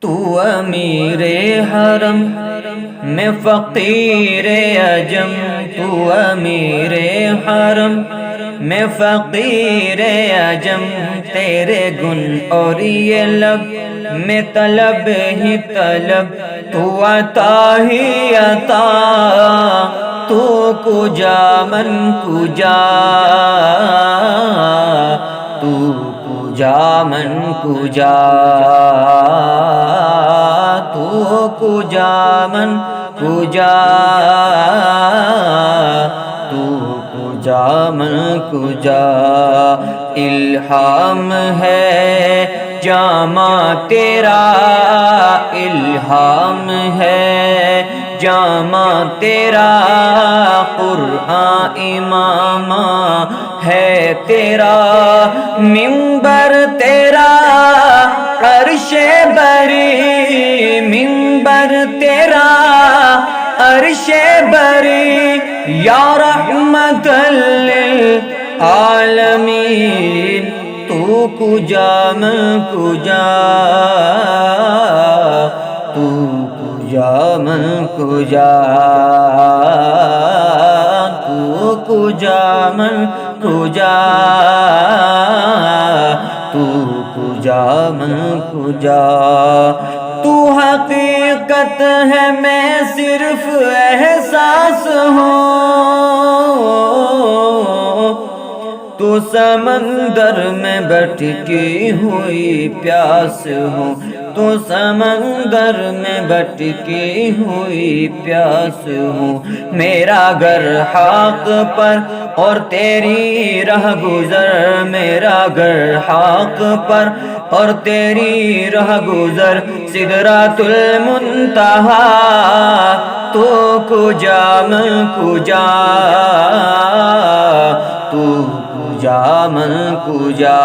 تو امیر حرم میں فقیر عجم، تو امیر حرم میں فقیر عجم، تیرے گن اور یہ لب میں طلب ہی طلب، تو عطا ہی عطا، تو کجا من کجا، تو کجا من کجا، تو کجا من کجا، تو کجا من کجا۔ الہام ہے جامع تیرا، الہام ہے جامع تیرا، قرآن امام ہے تیرا، منبر تیرا عرش بری، منبر تیرا عرش بری، یا رحمت للعالمین، تو کجا من کجا، تو کجا من کجا، تو کجا من کجا، تو کجا من کجا۔ تو حقیقت ہے میں صرف احساس ہوں، تو سمندر میں بھٹکی ہوئی پیاس ہوں، تو سمندر میں بھٹکی ہوئی پیاس ہوں، میرا گھر حق پر اور تیری راہ گزر، میرا گھر حق پر اور تیری راہ گزر، سدرۃ المنتہا، تو کجا من کجا، تو کجا من کجا۔